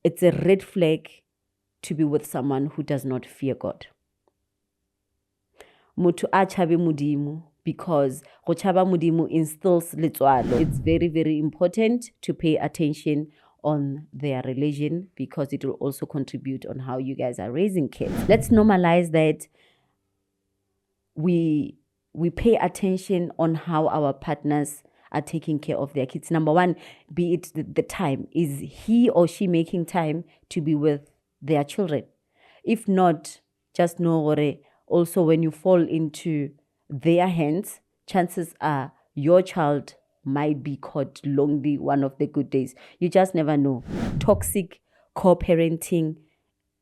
it's a red flag to be with someone who does not fear God. Motho a chabe modimo, because go chaba modimo instills letsoalo. It's very, very important to pay attention on their religion, because it will also contribute on how you guys are raising kids. Let's normalize that we pay attention on how our partners are taking care of their kids. Number one, be it the time. Is he or she making time to be with their children? If not, just know also when you fall into their hands, chances are your child might be caught lonely one of the good days. You just never know. Toxic co-parenting,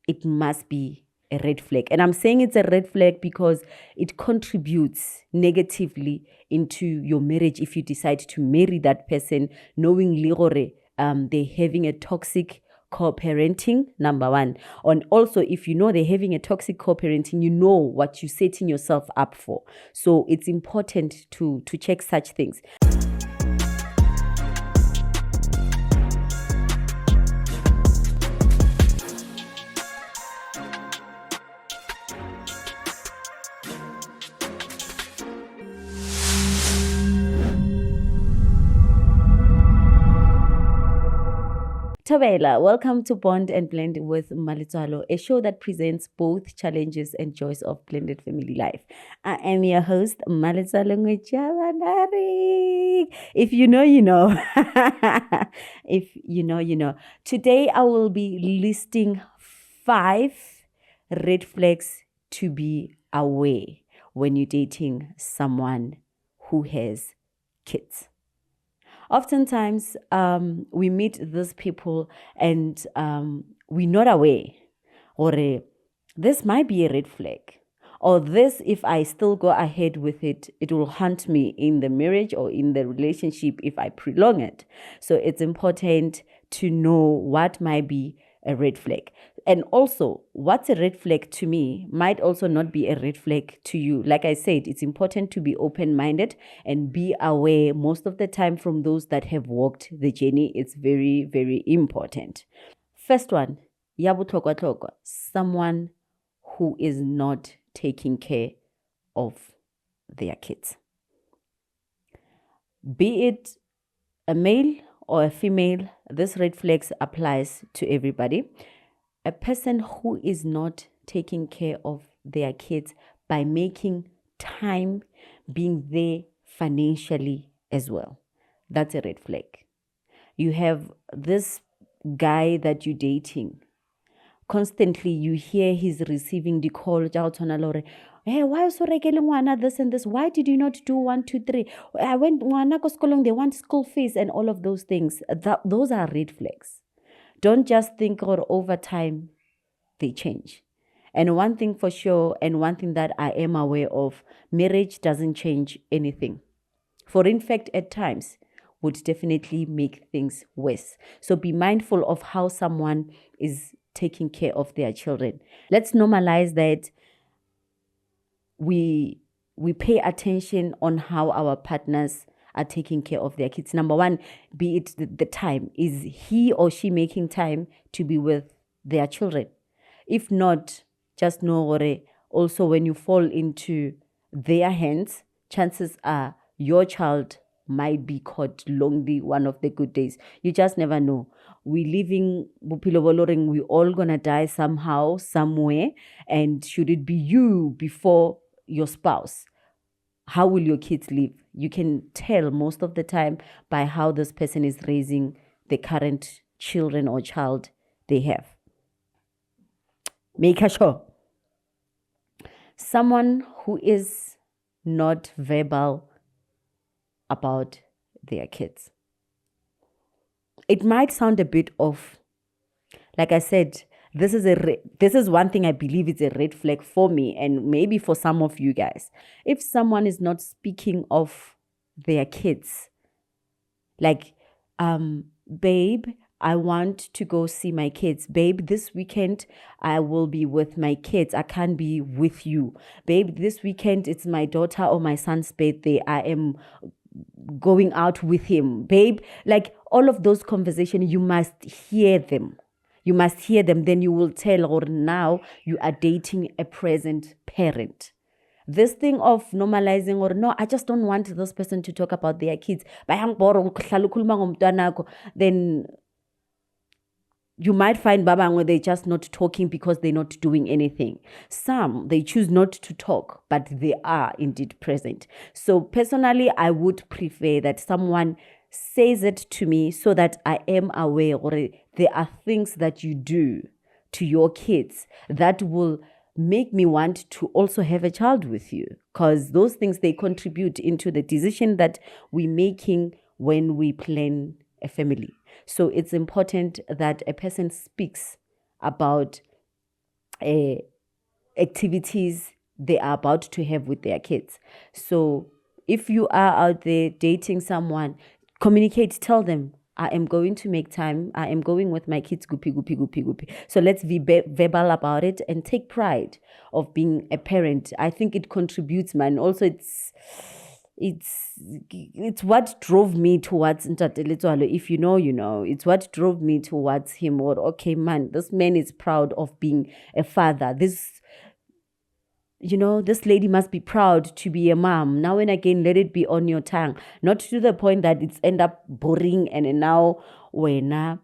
it must be a red flag. And I'm saying it's a red flag because it contributes negatively into your marriage if you decide to marry that person knowingly they're having a toxic co-parenting, number one. And also, if you know they're having a toxic co-parenting, you know what you're setting yourself up for. So it's important to check such things. Tabela, welcome to Bond and Blend with Mma Letsoalo, a show that presents both challenges and joys of blended family life. I am your host, Mma Letsoalo. If you know, you know. If you know, you know. Today I will be listing 5 red flags to be aware when you're dating someone who has kids. Oftentimes, we meet these people and we're not aware, or this might be a red flag, or this, if I still go ahead with it, it will haunt me in the marriage or in the relationship if I prolong it. So it's important to know what might be a red flag. And also, what's a red flag to me might also not be a red flag to you. Like I said, it's important to be open-minded and be aware most of the time from those that have walked the journey. It's very, very important. First one, someone who is not taking care of their kids. Be it a male or a female, this red flags applies to everybody. A person who is not taking care of their kids by making time, being there financially as well. That's a red flag. You have this guy that you're dating. Constantly you hear he's receiving the call, hey, why are you rekeling this and this? Why did you not do 1, 2, 3? I went they want school fees and all of those things. Those are red flags. Don't just think over time they change. And one thing for sure, and one thing that I am aware of, marriage doesn't change anything. For in fact, at times, would definitely make things worse. So be mindful of how someone is taking care of their children. Let's normalize that we pay attention on how our partners are taking care of their kids. Number one, be it the time. Is he or she making time to be with their children? If not, just know also when you fall into their hands, chances are your child might be caught lonely one of the good days. You just never know. We living we all gonna die somehow, somewhere, and should it be you before your spouse, how will your kids live? You can tell most of the time by how this person is raising the current children or child they have. Make sure. Someone who is not verbal about their kids. It might sound a bit off. Like I said, this is one thing I believe is a red flag for me and maybe for some of you guys. If someone is not speaking of their kids, like, babe, I want to go see my kids. Babe, this weekend I will be with my kids. I can't be with you. Babe, this weekend it's my daughter or my son's birthday. I am going out with him. Babe, like all of those conversations, you must hear them. You must hear them. Then you will tell, or now you are dating a present parent. This thing of normalizing, or no, I just don't want this person to talk about their kids, then you might find babangwe they're just not talking because they're not doing anything. Some, they choose not to talk, but they are indeed present. So personally, I would prefer that someone says it to me so that I am aware, or there are things that you do to your kids that will make me want to also have a child with you, because those things, they contribute into the decision that we're making when we plan a family. So it's important that a person speaks about activities they are about to have with their kids. So if you are out there dating someone, communicate, tell them, I am going to make time. I am going with my kids, goopy. So let's be verbal about it and take pride of being a parent. I think it contributes, man. Also, it's what drove me towards Mma Letsoalo. If you know, you know. It's what drove me towards him. Or, okay, man, this man is proud of being a father. This lady must be proud to be a mom. Now and again, let it be on your tongue. Not to the point that it's end up boring and now when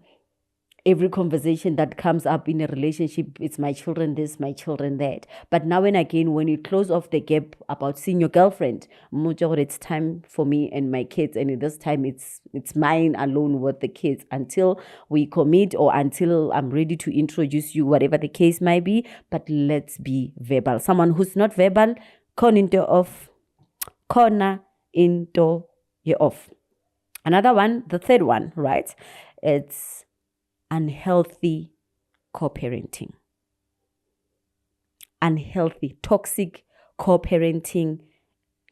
every conversation that comes up in a relationship, it's my children this, my children that. But now and again, when you close off the gap about seeing your girlfriend, it's time for me and my kids. And this time it's mine alone with the kids until we commit, or until I'm ready to introduce you, whatever the case might be. But let's be verbal. Someone who's not verbal, corner into you're off. Another one, the third one, right? It's unhealthy co-parenting. Unhealthy, toxic co-parenting,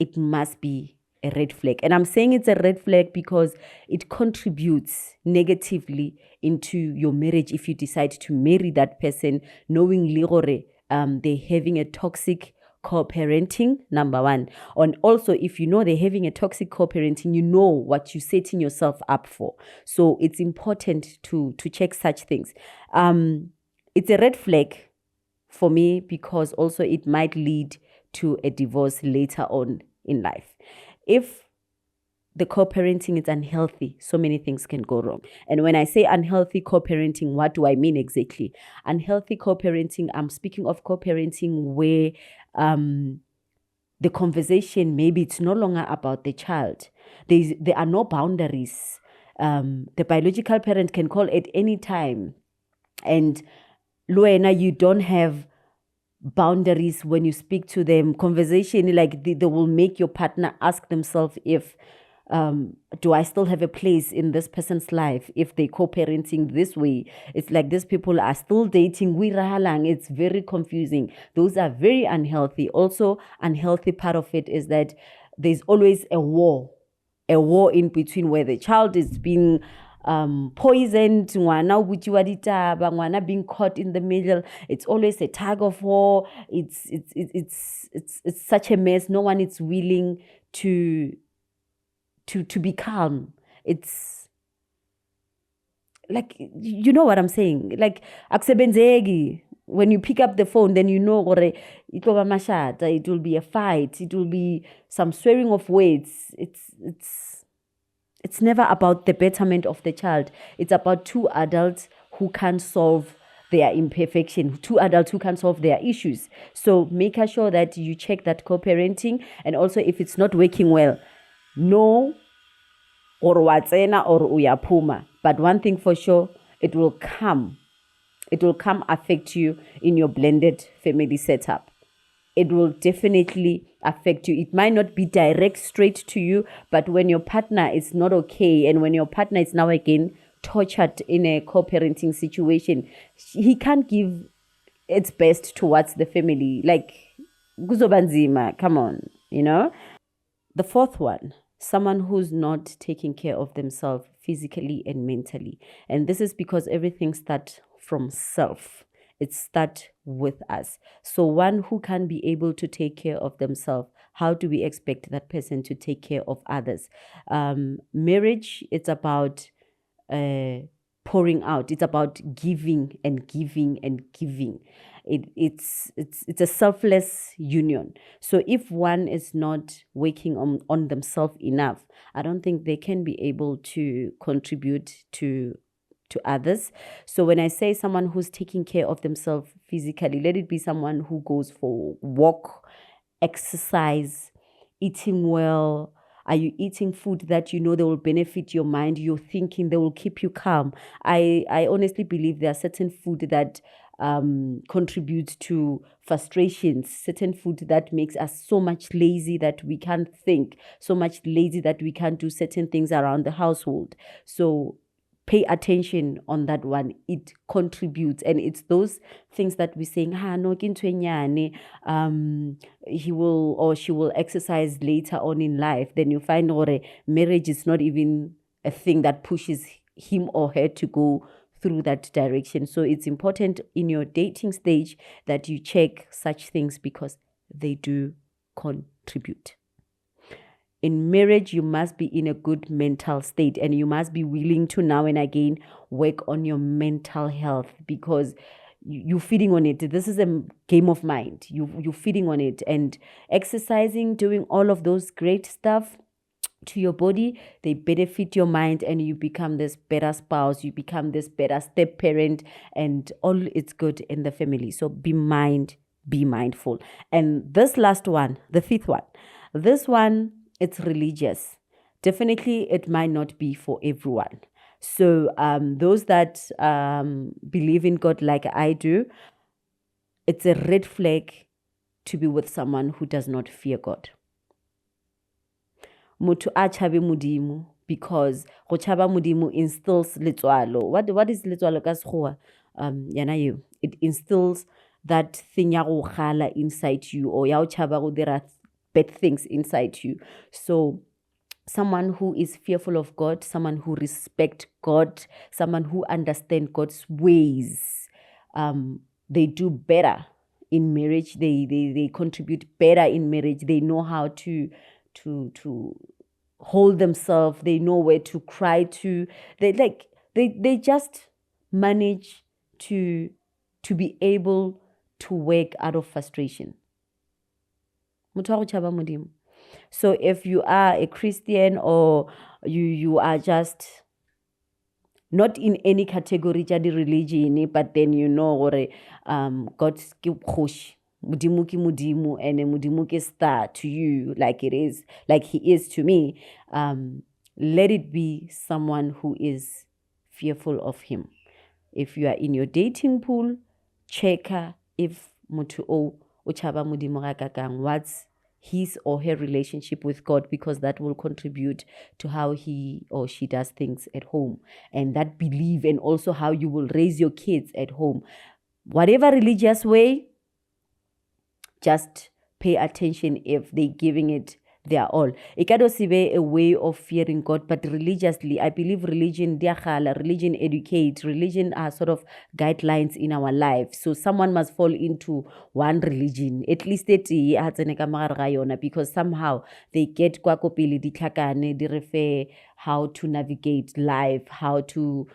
it must be a red flag. And I'm saying it's a red flag because it contributes negatively into your marriage if you decide to marry that person knowingly they're having a toxic co-parenting, number one. And also, if you know they're having a toxic co-parenting, you know what you're setting yourself up for. So it's important to check such things. It's a red flag for me because also it might lead to a divorce later on in life. If the co-parenting is unhealthy, so many things can go wrong. And when I say unhealthy co-parenting, what do I mean exactly? Unhealthy co-parenting, I'm speaking of co-parenting where the conversation, maybe it's no longer about the child. There are no boundaries. The biological parent can call at any time. And Luena, you don't have boundaries when you speak to them. Conversation, like they will make your partner ask themselves if, do I still have a place in this person's life if they co-parenting this way? It's like these people are still dating. It's very confusing. Those are very unhealthy. Also, unhealthy part of it is that there's always a war in between where the child is being poisoned, ngwana being caught in the middle. It's always a tug of war. It's such a mess. No one is willing to be calm. It's like, you know what I'm saying? Like, akusebenzeki. When you pick up the phone, then you know it will be a fight. It will be some swearing of words. It's never about the betterment of the child. It's about two adults who can solve their imperfection, two adults who can solve their issues. So make sure that you check that co-parenting, and also if it's not working well, no or watsena or uyapuma. But one thing for sure, it will come affect you in your blended family setup. It will definitely affect you. It might not be direct straight to you, but when your partner is not okay, and when your partner is now again tortured in a co-parenting situation, he can't give its best towards the family. Like, kuzobanzima, come on, you know? The fourth one, someone who's not taking care of themselves physically and mentally. And this is because everything starts from self. It starts with us. So one who can be able to take care of themselves, how do we expect that person to take care of others? Marriage, it's about pouring out. It's about giving and giving and giving. It's a selfless union. So if one is not working on themselves enough, I don't think they can be able to contribute to others. So when I say someone who's taking care of themselves physically, let it be someone who goes for walk, exercise, eating well. Are you eating food that you know they will benefit your mind, your thinking, they will keep you calm? I honestly believe there are certain food that contribute to frustrations, certain food that makes us so much lazy that we can't think, so much lazy that we can't do certain things around the household. So pay attention on that one. It contributes, and it's those things that we're saying, no he will or she will exercise later on in life. Then you find marriage is not even a thing that pushes him or her to go through that direction. So it's important in your dating stage that you check such things because they do contribute. In marriage, you must be in a good mental state, and you must be willing to now and again work on your mental health because you're feeding on it. This is a game of mind. You're feeding on it, and exercising, doing all of those great stuff to your body, they benefit your mind, and you become this better spouse, you become this better step parent, and all it's good in the family. So be mindful. And this last one, the fifth one, this one, it's religious. Definitely, it might not be for everyone. So those that believe in God like I do, it's a red flag to be with someone who does not fear God. Motho a chabe modimo, because go chaba modimo instills letsoalo. What is letsoalo ka Sekgowa? Yana eo. It instills that thing ya go gala inside you, or ya go chaba go dira bad things inside you. So someone who is fearful of God, someone who respects God, someone who understands God's ways, they do better in marriage. They contribute better in marriage. They know how to hold themselves. They know where to cry to. They just manage to be able to work out of frustration. So if you are a Christian, or you are just not in any category ja di religion, but then you know gore God's ke kgoshi, modimo ke modimo, and modimo ke star to you, like it is, like he is to me. Let it be someone who is fearful of him. If you are in your dating pool, check if motho o chaba modimo ga kakang, what's his or her relationship with God, because that will contribute to how he or she does things at home, and that belief, and also how you will raise your kids at home. Whatever religious way, just pay attention if they're giving it their all. It can also be a way of fearing God, but religiously, I believe religion, religion educates, religion are sort of guidelines in our life. So someone must fall into one religion, at least because somehow they get kwa kopele ditlhakane di refer how to navigate life, how to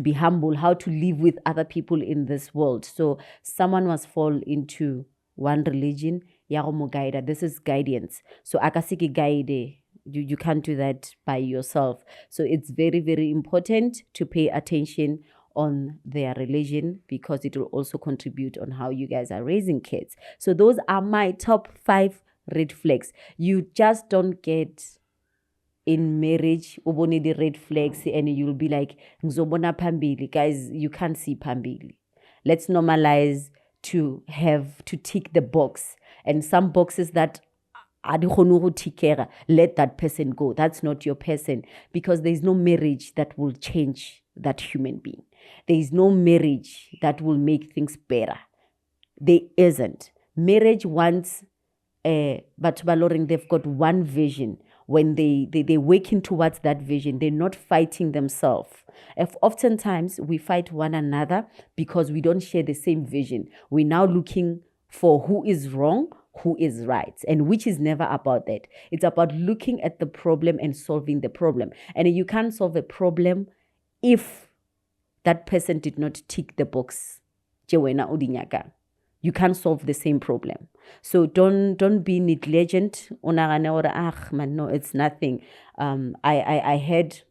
be humble, how to live with other people in this world. So someone must fall into one religion. This is guidance. So akasiki guide. You can't do that by yourself. So it's very, very important to pay attention on their religion, because it will also contribute on how you guys are raising kids. So those are my top 5 red flags. You just don't get in marriage ubone the red flags and you'll be like ngizobona phambili. Guys, you can't see phambili. Let's normalize to have to tick the box, and some boxes that let that person go. That's not your person, because there's no marriage that will change that human being. There is no marriage that will make things better. There isn't. Marriage wants but they've got one vision. When they're working towards that vision, they're not fighting themselves. If oftentimes we fight one another because we don't share the same vision, we're now looking for who is wrong, who is right, and which is never about that. It's about looking at the problem and solving the problem. And you can't solve a problem if that person did not tick the box, you can't solve the same problem. So don't be negligent. Man, no, it's nothing. I heard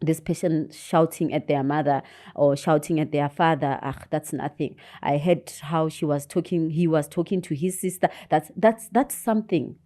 this person shouting at their mother or shouting at their father. That's nothing. I heard how he was talking to his sister. That's something.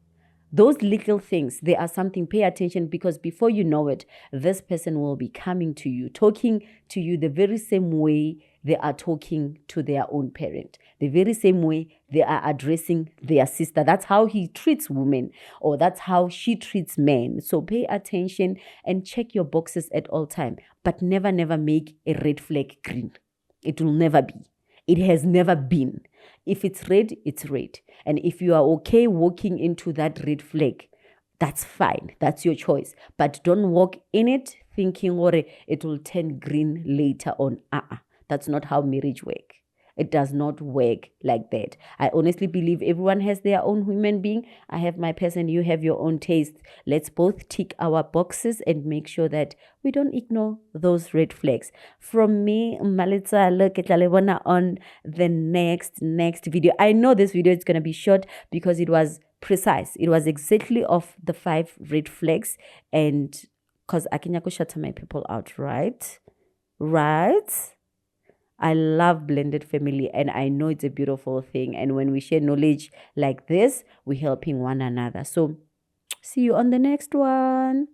Those little things, they are something. Pay attention, because before you know it, this person will be coming to you, talking to you the very same way they are talking to their own parent, the very same way they are addressing their sister. That's how he treats women, or that's how she treats men. So pay attention and check your boxes at all time, but never make a red flag green. It will never be. It has never been. If it's red, it's red. And if you are okay walking into that red flag, that's fine. That's your choice. But don't walk in it thinking, it will turn green later on. That's not how marriage works. It does not work like that. I honestly believe everyone has their own human being. I have my person, you have your own taste. Let's both tick our boxes and make sure that we don't ignore those red flags. From me, Mma Letsoalo, ke tla le bona on the next video. I know this video is going to be short because it was precise. It was exactly of the 5 red flags, and because I can shut my people out, right? I love blended family, and I know it's a beautiful thing. And when we share knowledge like this, we're helping one another. So see you on the next one.